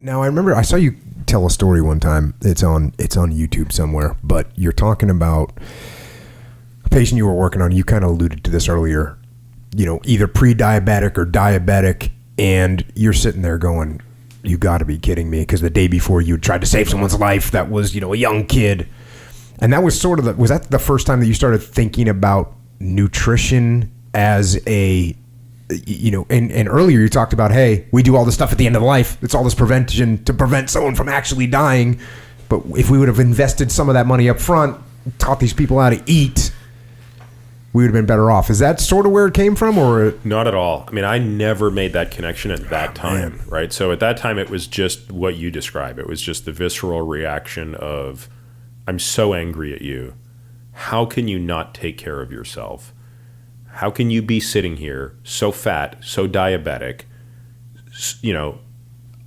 Now I remember I saw you tell a story one time. It's on YouTube somewhere, but you're talking about a patient you were working on. You kind of alluded to this earlier. You know, either pre-diabetic or diabetic, and you're sitting there going, "You got to be kidding me!" Because the day before you tried to save someone's life, that was, you know, a young kid, and that was sort of was that the first time that you started thinking about nutrition as a, you know, and earlier you talked about, hey, we do all this stuff at the end of life. It's all this prevention to prevent someone from actually dying. But if we would have invested some of that money up front, taught these people how to eat, we would have been better off. Is that sort of where it came from, or? Not at all. I mean, I never made that connection at that time, man. Right? So at that time, it was just what you describe. It was just the visceral reaction of, I'm so angry at you. How can you not take care of yourself? How can you be sitting here so fat, so diabetic, you know,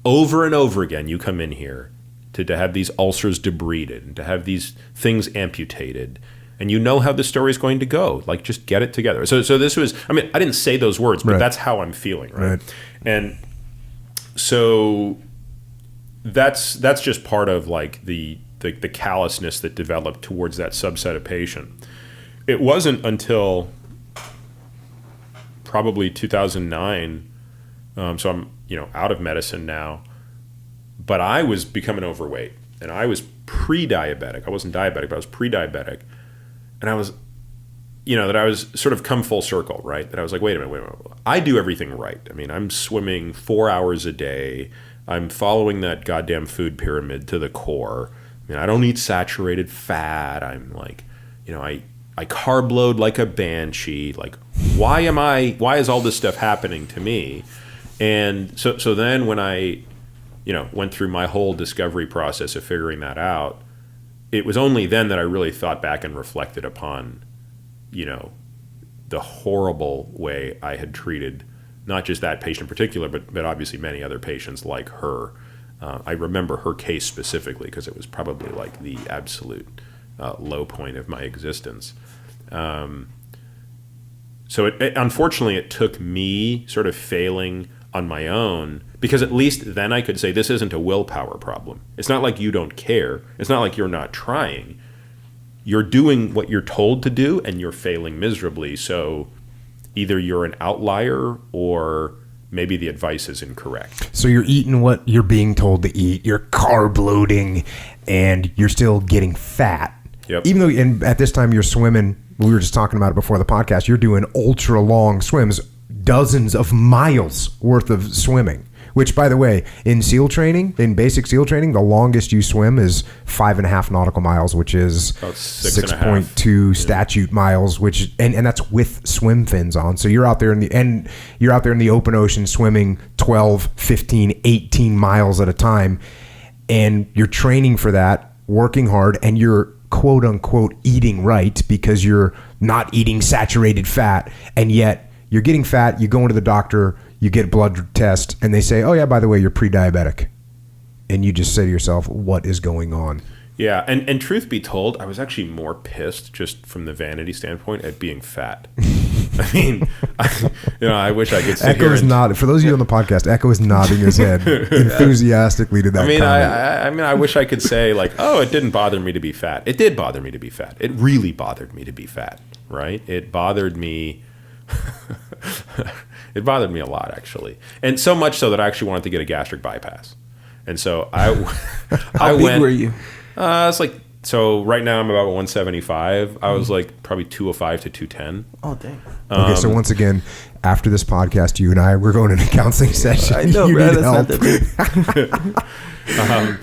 over and over again, you come in here to have these ulcers debrided and to have these things amputated, and you know how the story is going to go. Like, just get it together. So this was, I mean, I didn't say those words, but right. That's how I'm feeling, right? And so that's just part of like the callousness that developed towards that subset of patient. It wasn't until probably 2009, so I'm, you know, out of medicine now, but I was becoming overweight, and I was pre-diabetic. I wasn't diabetic, but I was pre-diabetic, and I was, you know, that I was sort of come full circle, right? That I was like, wait a minute, I do everything right. I mean, I'm swimming 4 hours a day. I'm following that goddamn food pyramid to the core. I mean, I don't eat saturated fat. I'm like, you know, I carb load like a banshee. Like, why is all this stuff happening to me? And so then when I, you know, went through my whole discovery process of figuring that out, it was only then that I really thought back and reflected upon, you know, the horrible way I had treated not just that patient in particular, but obviously many other patients like her. I remember her case specifically because it was probably like the absolute low point of my existence. So unfortunately, it took me sort of failing on my own, because at least then I could say this isn't a willpower problem. It's not like you don't care. It's not like you're not trying. You're doing what you're told to do, and you're failing miserably. So either you're an outlier or maybe the advice is incorrect. So you're eating what you're being told to eat. You're carb loading, and you're still getting fat. Yep. Even though, and at this time you're swimming, we were just talking about it before the podcast, you're doing ultra long swims, dozens of miles worth of swimming, which, by the way, in SEAL training, in basic SEAL training, the longest you swim is 5.5 nautical miles, which is 6.2 statute miles, which, and that's with swim fins on. So you're out there in the open ocean swimming 12, 15, 18 miles at a time, and you're training for that, working hard, and you're quote unquote eating right because you're not eating saturated fat, and yet you're getting fat. You go into the doctor, you get a blood test, and they say, oh yeah, by the way, you're pre-diabetic. And you just say to yourself, what is going on? Yeah, and truth be told, I was actually more pissed just from the vanity standpoint at being fat. I mean, I wish I could sit Echo here is nodding. For those of you on the podcast, Echo is nodding his head enthusiastically to that comment. I mean, I wish I could say like, oh, it didn't bother me to be fat. It did bother me to be fat. It really bothered me to be fat, right? It bothered me. It bothered me a lot, actually. And so much so that I actually wanted to get a gastric bypass. And so How big were you? It's like, so right now I'm about 175. I was like probably 205 to 210. Oh, dang. Okay, so once again, after this podcast, you and I, we're going to a counseling session. I know, bro. That's not that big.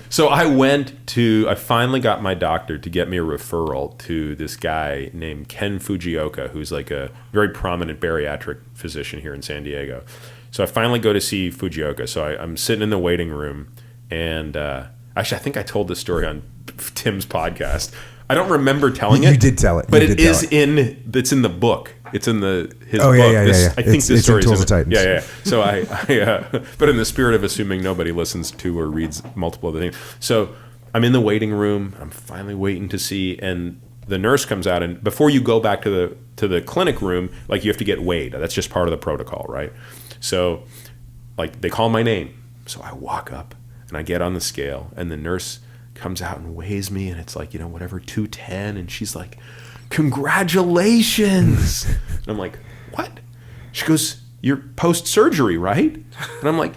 So I finally got my doctor to get me a referral to this guy named Ken Fujioka, who's like a very prominent bariatric physician here in San Diego. So I finally go to see Fujioka. So I'm sitting in the waiting room, and actually, I think I told this story on Tim's podcast. I don't remember telling it. You did tell it. But it's in the book. It's in his book. Yeah. I think this story is in Tools of Titans. Yeah. So but in the spirit of assuming nobody listens to or reads multiple other things. So I'm in the waiting room. I'm finally waiting to see, and the nurse comes out, and before you go back to the clinic room, like, you have to get weighed. That's just part of the protocol, right? So like, they call my name. So I walk up. And I get on the scale, and the nurse comes out and weighs me, and it's like, whatever, 210. And she's like, congratulations. And I'm like, what? She goes, you're post-surgery, right? And I'm like,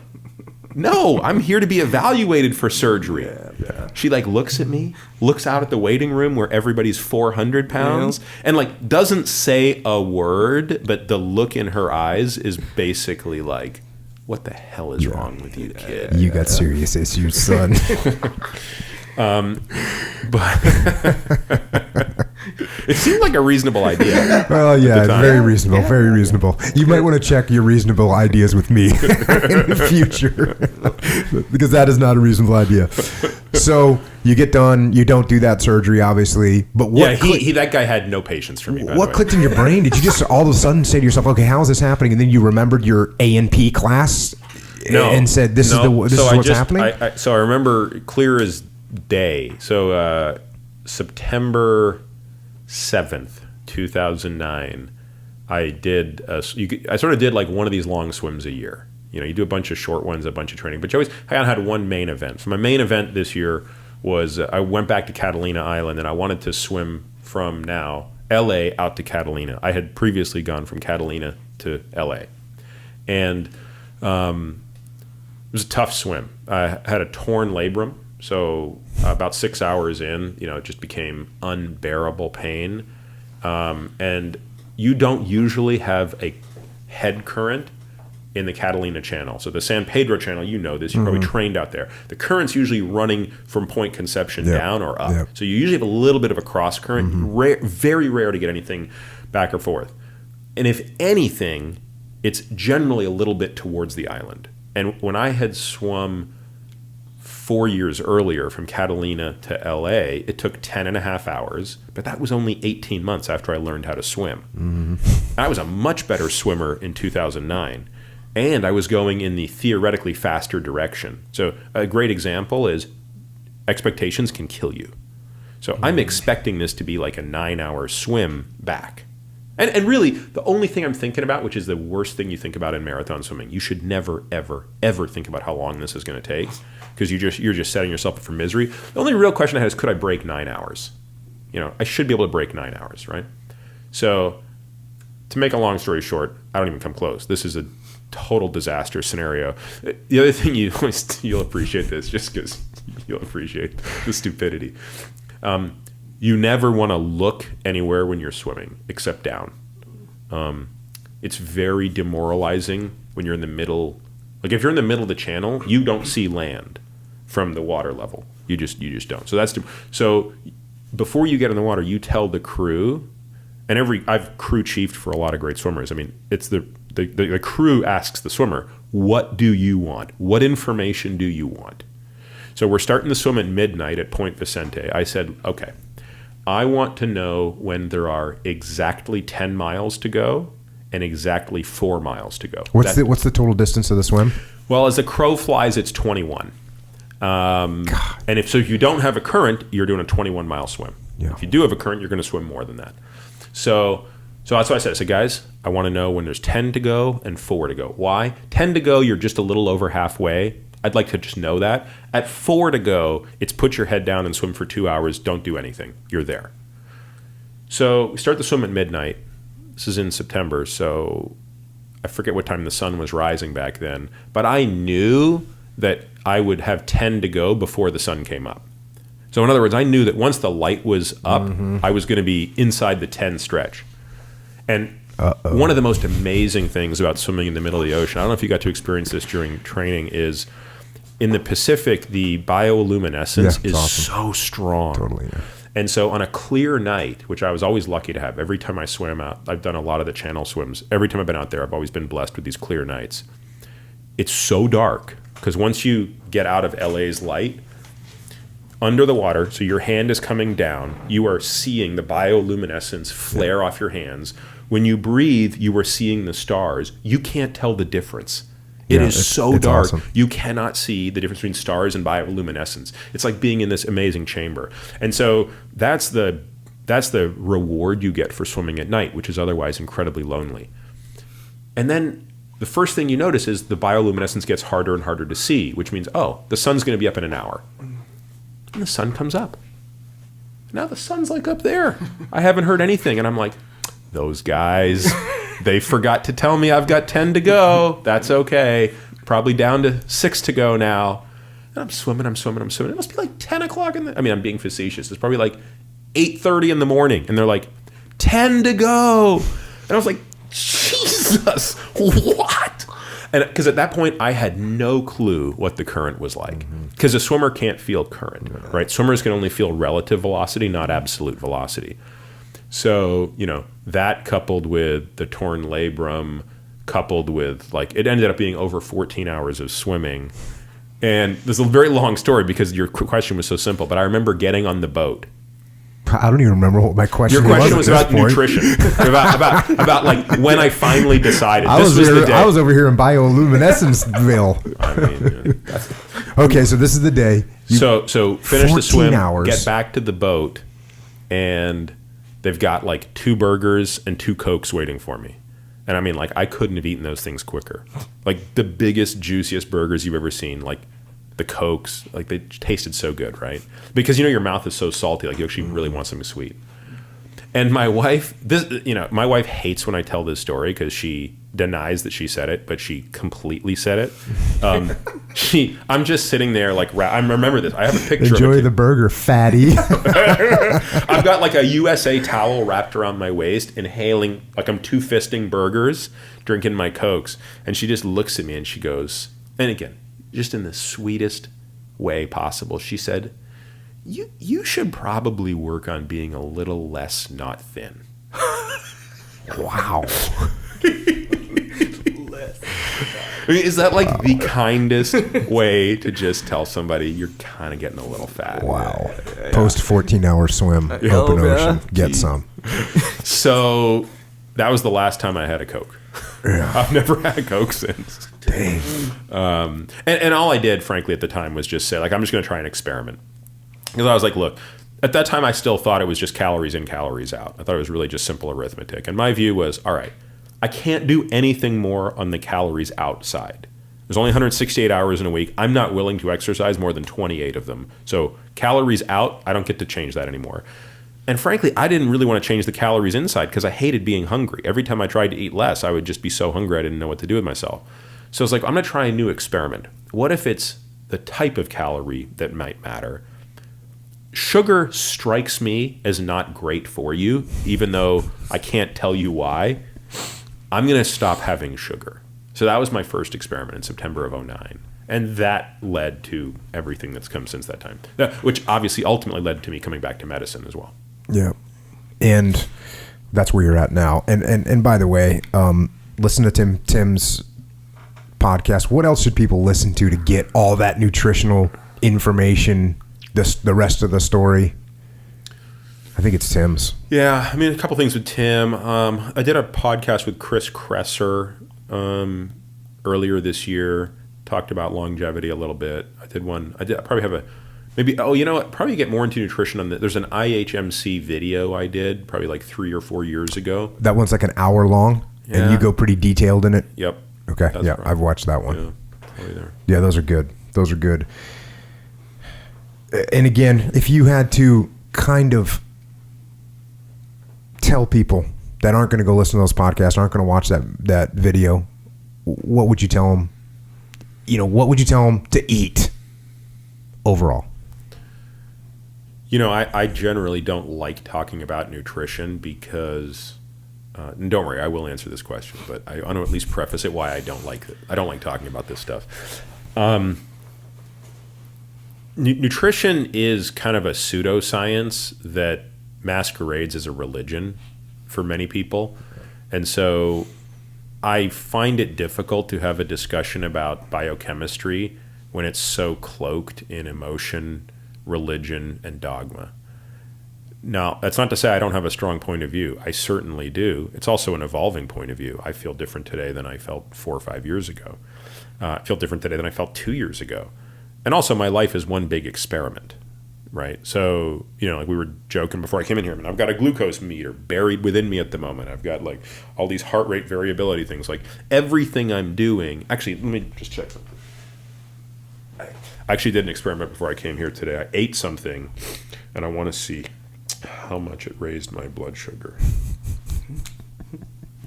no, I'm here to be evaluated for surgery. Yeah. She looks at me, looks out at the waiting room where everybody's 400 pounds, and doesn't say a word, but the look in her eyes is basically like, what the hell is wrong with you, kid? You got serious issues, son. But it seemed like a reasonable idea. Well, yeah, very reasonable, very reasonable. You might want to check your reasonable ideas with me in the future, because that is not a reasonable idea. So you get done, you don't do that surgery, obviously. But what? Yeah, that guy had no patience for me. What clicked in your brain? Did you just all of a sudden say to yourself, "Okay, how is this happening?" And then you remembered your A&P class and said, "This is what's happening." So I remember clear as day. So September 7th, 2009, I sort of did one of these long swims a year. You do a bunch of short ones, a bunch of training, but you always had one main event. So my main event this year was I went back to Catalina Island, and I wanted to swim from LA out to Catalina. I had previously gone from Catalina to LA, and it was a tough swim. I had a torn labrum. So about 6 hours in, it just became unbearable pain. And you don't usually have a head current in the Catalina Channel. So the San Pedro Channel, this, you're probably trained out there. The current's usually running from Point Conception down or up. Yep. So you usually have a little bit of a cross current. Very rare to get anything back or forth. And if anything, it's generally a little bit towards the island. And when I had swum 4 years earlier from Catalina to LA, it took 10 and a half hours, but that was only 18 months after I learned how to swim. I was a much better swimmer in 2009, and I was going in the theoretically faster direction. So a great example is expectations can kill you. So I'm expecting this to be like a 9-hour swim back. And really, the only thing I'm thinking about, which is the worst thing you think about in marathon swimming, you should never, ever, ever think about how long this is going to take, because you're just setting yourself up for misery. The only real question I had is, could I break 9 hours? I should be able to break 9 hours, right? So to make a long story short, I don't even come close. This is a total disaster scenario. The other thing you'll appreciate this, just because you'll appreciate the stupidity. You never want to look anywhere when you're swimming except down. It's very demoralizing when you're in the middle. Like if you're in the middle of the channel, you don't see land from the water level. You just don't. So before you get in the water, you tell the crew, and I've crew chiefed for a lot of great swimmers. I mean, it's the crew asks the swimmer, "What do you want? What information do you want?" So we're starting the swim at midnight at Point Vicente. I said, okay, I want to know when there are exactly 10 miles to go and exactly 4 miles to go. What's the total distance of the swim? Well, as the crow flies, it's 21. And if you don't have a current, you're doing a 21-mile swim. Yeah. If you do have a current, you're going to swim more than that. So that's what I said. I said, guys, I want to know when there's 10 to go and 4 to go. Why? 10 to go, you're just a little over halfway. I'd like to just know that. At 4 to go, it's put your head down and swim for 2 hours. Don't do anything. You're there. So we start the swim at midnight. This is in September, so I forget what time the sun was rising back then. But I knew that I would have 10 to go before the sun came up. So in other words, I knew that once the light was up, I was going to be inside the 10 stretch. And one of the most amazing things about swimming in the middle of the ocean, I don't know if you got to experience this during training, is in the Pacific, the bioluminescence is awesome. So strong. Totally, yeah. And so on a clear night, which I was always lucky to have, every time I swam out, I've done a lot of the channel swims. Every time I've been out there, I've always been blessed with these clear nights. It's so dark, because once you get out of LA's light, under the water, so your hand is coming down, you are seeing the bioluminescence flare off your hands. When you breathe, you are seeing the stars. You can't tell the difference. It is so dark, awesome. You cannot see the difference between stars and bioluminescence. It's like being in this amazing chamber. And so that's the reward you get for swimming at night, which is otherwise incredibly lonely. And then the first thing you notice is the bioluminescence gets harder and harder to see, which means, oh, the sun's going to be up in an hour. And the sun comes up. Now the sun's like up there. I haven't heard anything. And I'm like, those guys, they forgot to tell me I've got 10 to go. That's okay. Probably down to 6 to go now. And I'm swimming. It must be like 10 o'clock in the... I mean, I'm being facetious. It's probably like 8:30 in the morning. And they're like, 10 to go. And I was like, Jesus, what? And because at that point, I had no clue what the current was like. Because a swimmer can't feel current, right? Swimmers can only feel relative velocity, not absolute velocity. So, that coupled with the torn labrum, coupled with, it ended up being over 14 hours of swimming. And this is a very long story because your question was so simple, but I remember getting on the boat. I don't even remember what my question was. Your question was about nutrition, about when I finally decided. I was over here in bioluminescenceville. Okay, so this is the day. So finish the swim, hours. Get back to the boat, and they've got 2 burgers and 2 Cokes waiting for me. And I mean, I couldn't have eaten those things quicker. The biggest, juiciest burgers you've ever seen, the Cokes, they tasted so good, right? Because your mouth is so salty, you actually really want something sweet. And my wife, my wife hates when I tell this story because she denies that she said it, but she completely said it. I'm just sitting there I remember this. I have a picture. Enjoy the burger, fatty. I've got a USA towel wrapped around my waist, inhaling I'm 2-fisting burgers, drinking my Cokes, and she just looks at me and she goes, and again, just in the sweetest way possible, she said, you should probably work on being a little less not thin. Wow. I mean, is that the kindest way to just tell somebody you're kind of getting a little fat? Wow. Post 14-hour swim, open ocean, get some. So that was the last time I had a Coke. Yeah. I've never had a Coke since. Dang. And all I did, frankly, at the time was just say, I'm just going to try an experiment. Because I was like, look, at that time I still thought it was just calories in, calories out. I thought it was really just simple arithmetic. And my view was, all right, I can't do anything more on the calories outside. There's only 168 hours in a week. I'm not willing to exercise more than 28 of them. So calories out, I don't get to change that anymore. And frankly, I didn't really want to change the calories inside because I hated being hungry. Every time I tried to eat less, I would just be so hungry I didn't know what to do with myself. So I was like, I'm going to try a new experiment. What if it's the type of calorie that might matter? Sugar strikes me as not great for you, even though I can't tell you why. I'm going to stop having sugar. So that was my first experiment in September of 2009. And that led to everything that's come since that time, which obviously ultimately led to me coming back to medicine as well. Yeah. And that's where you're at now. And by the way, listen to Tim's podcast. What else should people listen to get all that nutritional information, the rest of the story? I think it's Tim's. Yeah, I mean, a couple things with Tim. I did a podcast with Chris Kresser earlier this year. Talked about longevity a little bit. I probably have a maybe. Oh, you know what? Probably get more into nutrition on that. There's an IHMC video I did probably 3 or 4 years ago. That one's an hour long, and you go pretty detailed in it. Yep. Okay. Yeah, I've watched that one. Yeah, probably there. Yeah, those are good. Those are good. And again, if you had to kind of tell people that aren't going to go listen to those podcasts, aren't going to watch that video, what would you tell them? What would you tell them to eat overall? I generally don't like talking about nutrition because, and don't worry, I will answer this question, but I want to at least preface it why I don't like it. I don't like talking about this stuff. Nutrition is kind of a pseudoscience that masquerades as a religion for many people. And so I find it difficult to have a discussion about biochemistry when it's so cloaked in emotion, religion, and dogma. Now, that's not to say I don't have a strong point of view. I certainly do. It's also an evolving point of view. I feel different today than I felt 4 or 5 years ago. I feel different today than I felt 2 years ago. And also, my life is one big experiment. right? So, like we were joking before I came in here, I've got a glucose meter buried within me at the moment. I've got like all these heart rate variability things. Like everything I'm doing, actually, let me just check something. I actually did an experiment before I came here today. I ate something and I want to see how much it raised my blood sugar.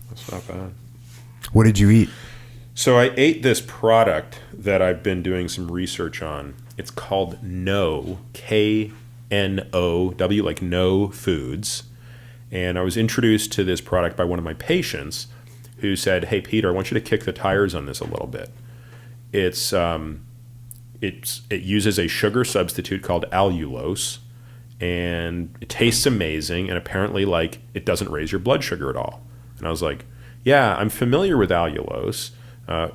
That's not bad. What did you eat? So I ate this product that I've been doing some research on. It's called KNOW, K-N-O-W, like No Foods. And I was introduced to this product by one of my patients who said, "Hey, Peter, I want you to kick the tires on this a little bit." It uses a sugar substitute called allulose, and it tastes amazing, and apparently like it doesn't raise your blood sugar at all. And I was like, yeah, I'm familiar with allulose.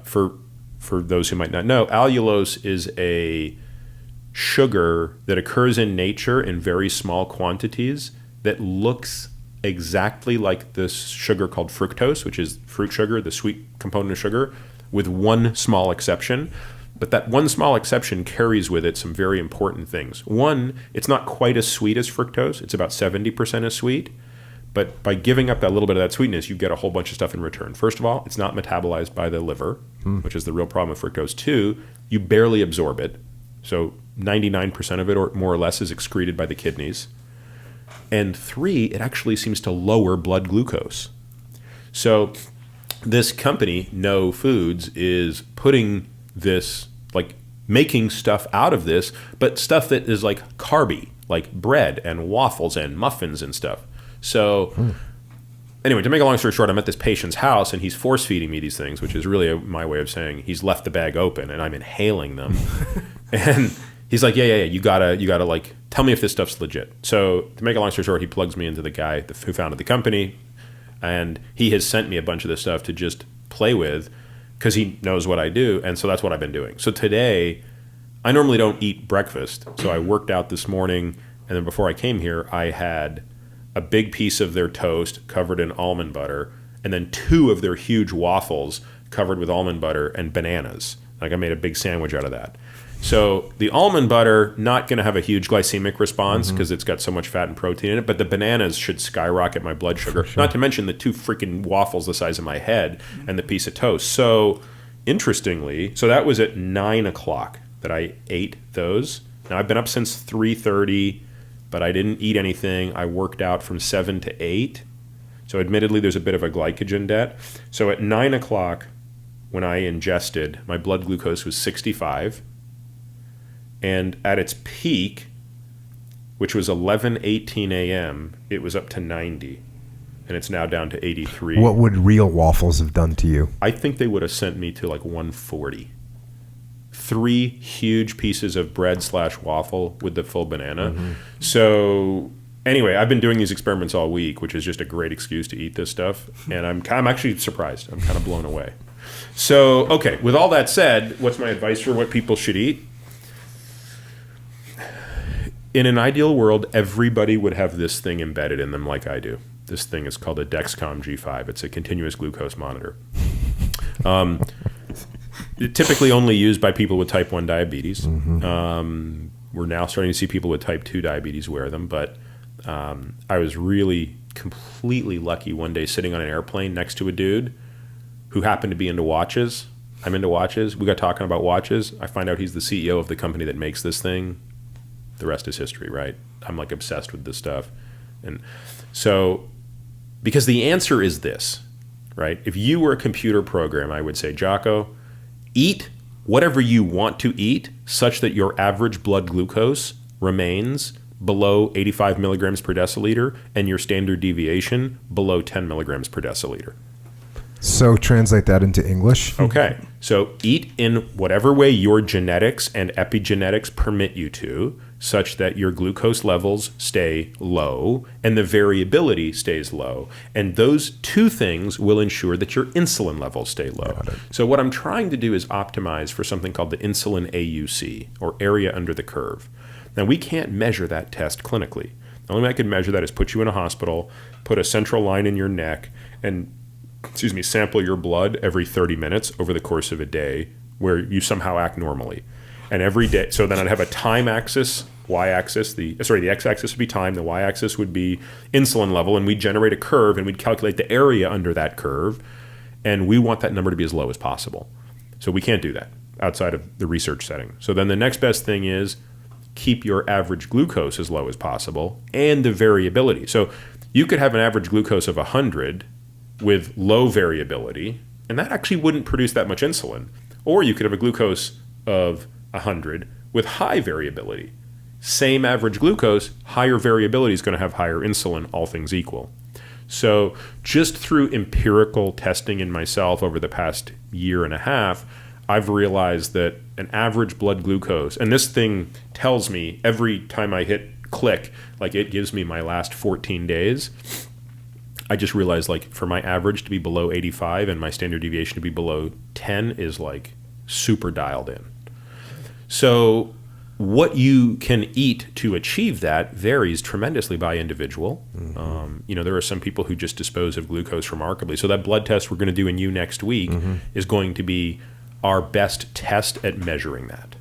For those who might not know, allulose is a sugar that occurs in nature in very small quantities that looks exactly like this sugar called fructose, which is fruit sugar, the sweet component of sugar, with one small exception. But that one small exception carries with it some very important things. One, it's not quite as sweet as fructose. It's about 70% as sweet. But by giving up that little bit of that sweetness, you get a whole bunch of stuff in return. First of all, it's not metabolized by the liver, which is the real problem with fructose. Two, you barely absorb it. So 99% of it, or more or less, is excreted by the kidneys. And three, it actually seems to lower blood glucose. So this company, No Foods, is putting this, like making stuff out of this, but stuff that is like carby, like bread and waffles and muffins and stuff. So anyway, to make a long story short, I'm at this patient's house and he's force feeding me these things, which is really my way of saying he's left the bag open and I'm inhaling them. And he's like, yeah, you gotta like tell me if this stuff's legit. So to make a long story short, he plugs me into the guy who founded the company, and he has sent me a bunch of this stuff to just play with because he knows what I do, and so that's what I've been doing. So today, I normally don't eat breakfast, so I worked out this morning, and then before I came here, I had a big piece of their toast covered in almond butter, and then 2 of their huge waffles covered with almond butter and bananas. Like I made a big sandwich out of that. So the almond butter, not going to have a huge glycemic response because it's got so much fat and protein in it, but the bananas should skyrocket my blood sugar. Sure. Not to mention the 2 freaking waffles the size of my head and the piece of toast. So interestingly, so that was at 9 o'clock that I ate those. Now I've been up since 3:30, but I didn't eat anything. I worked out from 7 to 8. So admittedly, there's a bit of a glycogen debt. So at 9 o'clock, when I ingested, my blood glucose was 65. And at its peak, which was 11:18 a.m., it was up to 90. And it's now down to 83. What would real waffles have done to you? I think they would have sent me to like 140. 3 huge pieces of bread/waffle with the full banana. So anyway, I've been doing these experiments all week, which is just a great excuse to eat this stuff. And I'm actually surprised. I'm kind of blown away. So, okay, with all that said, what's my advice for what people should eat? In an ideal world, everybody would have this thing embedded in them like I do. This thing is called a Dexcom G5. It's a continuous glucose monitor. Typically only used by people with type 1 diabetes. We're now starting to see people with type 2 diabetes wear them, but I was really completely lucky one day sitting on an airplane next to a dude who happened to be into watches. I'm into watches. We got talking about watches. I find out he's the CEO of the company that makes this thing. The rest is history, right? I'm like obsessed with this stuff. And so, because the answer is this, right? If you were a computer program, I would say, Jocko, eat whatever you want to eat such that your average blood glucose remains below 85 milligrams per deciliter and your standard deviation below 10 milligrams per deciliter. So translate that into English. Okay. So eat in whatever way your genetics and epigenetics permit you to, such that your glucose levels stay low and the variability stays low. And those 2 things will ensure that your insulin levels stay low. So what I'm trying to do is optimize for something called the insulin AUC, or area under the curve. Now, we can't measure that test clinically. The only way I could measure that is put you in a hospital, put a central line in your neck, and sample your blood every 30 minutes over the course of a day where you somehow act normally. And every day, so then I'd have a time axis y-axis, the x-axis would be time, the y-axis would be insulin level, and we'd generate a curve, and we'd calculate the area under that curve, and we want that number to be as low as possible. So we can't do that outside of the research setting. So then the next best thing is keep your average glucose as low as possible and the variability. So you could have an average glucose of 100 with low variability, and that actually wouldn't produce that much insulin. Or you could have a glucose of 100 with high variability. Same average glucose, higher variability is going to have higher insulin, all things equal. So just through empirical testing in myself over the past year and a half, I've realized that an average blood glucose, and this thing tells me every time I hit click, like it gives me my last 14 days. I just realized like for my average to be below 85 and my standard deviation to be below 10 is like super dialed in. So what you can eat to achieve that varies tremendously by individual. There are some people who just dispose of glucose remarkably. So that blood test we're going to do in you next week is going to be our best test at measuring that.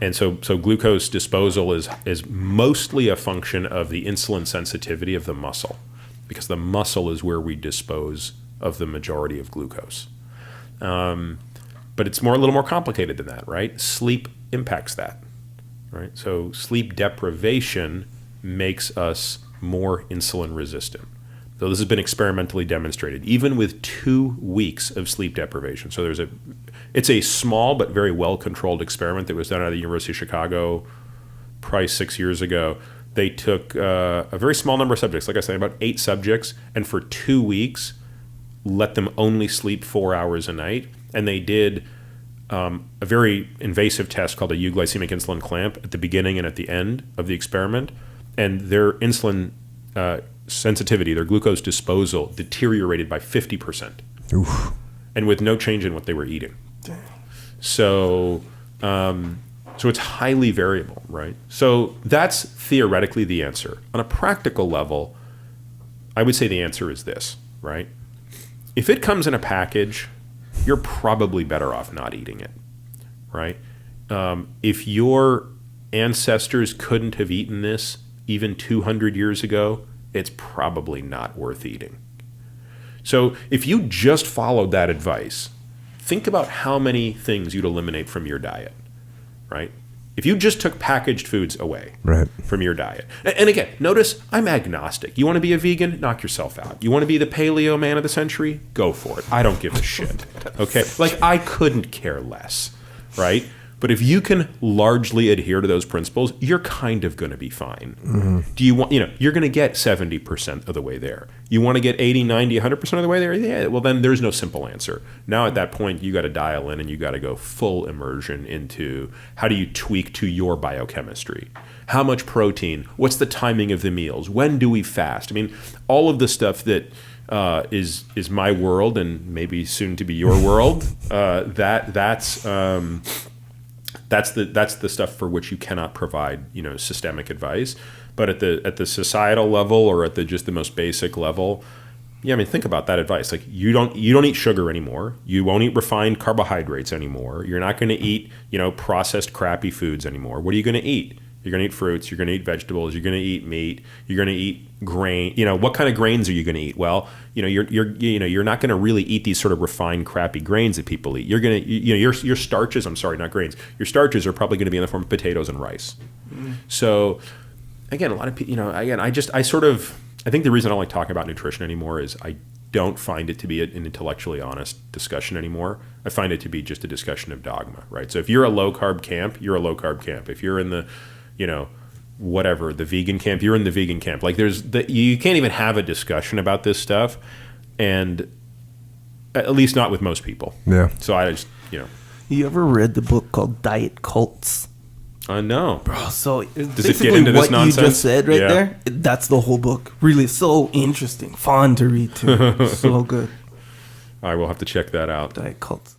And so glucose disposal is mostly a function of the insulin sensitivity of the muscle, because the muscle is where we dispose of the majority of glucose. But it's a little more complicated than that, right? Sleep impacts that, right? So sleep deprivation makes us more insulin resistant. So this has been experimentally demonstrated, even with 2 weeks of sleep deprivation. So it's a small but very well-controlled experiment that was done at the University of Chicago probably 6 years ago. They took a very small number of subjects, like I said, about 8 subjects, and for 2 weeks, let them only sleep 4 hours a night. And they did a very invasive test called a euglycemic insulin clamp at the beginning and at the end of the experiment. And their insulin sensitivity, their glucose disposal, deteriorated by 50%. Oof. And with no change in what they were eating. Dang. So it's highly variable, right? So that's theoretically the answer. On a practical level, I would say the answer is this, right? If it comes in a package, you're probably better off not eating it, right? If your ancestors couldn't have eaten this even 200 years ago, it's probably not worth eating. So if you just followed that advice, think about how many things you'd eliminate from your diet, right? If you just took packaged foods away from your diet. And again, notice I'm agnostic. You want to be a vegan? Knock yourself out. You want to be the paleo man of the century? Go for it. I don't give a shit. Okay? Like, I couldn't care less, right? But if you can largely adhere to those principles, you're kind of going to be fine. Do you want, you're going to get 70% of the way there. You want to get 80, 90, 100% of the way there? Yeah, well, then there's no simple answer. Now at that point, you got to dial in and you got to go full immersion into how do you tweak to your biochemistry? How much protein? What's the timing of the meals? When do we fast? I mean, all of the stuff that is my world and maybe soon to be your world, that's the stuff for which you cannot provide, systemic advice. But at the societal level or at just the most basic level, think about that advice. Like you don't eat sugar anymore. You won't eat refined carbohydrates anymore. You're not going to eat, processed crappy foods anymore. What are you going to eat? You're going to eat fruits. You're going to eat vegetables. You're going to eat meat. You're going to eat grain. What kind of grains are you going to eat? Well, you're not going to really eat these sort of refined, crappy grains that people eat. You're going to, your starches. I'm sorry, not grains. Your starches are probably going to be in the form of potatoes and rice. So, again, a lot of people. I think the reason I don't like talking about nutrition anymore is I don't find it to be an intellectually honest discussion anymore. I find it to be just a discussion of dogma, right? So if you're a low carb camp, you're a low carb camp. If you're in the the vegan camp, you're in the vegan camp. Like you can't even have a discussion about this stuff, and at least not with most people. Yeah. So I just, You ever read the book called Diet Cults? No. Bro, so does it get into this nonsense? What you just said there, that's the whole book. Really so interesting. Fun to read too. So good. I will have to check that out. Diet Cults.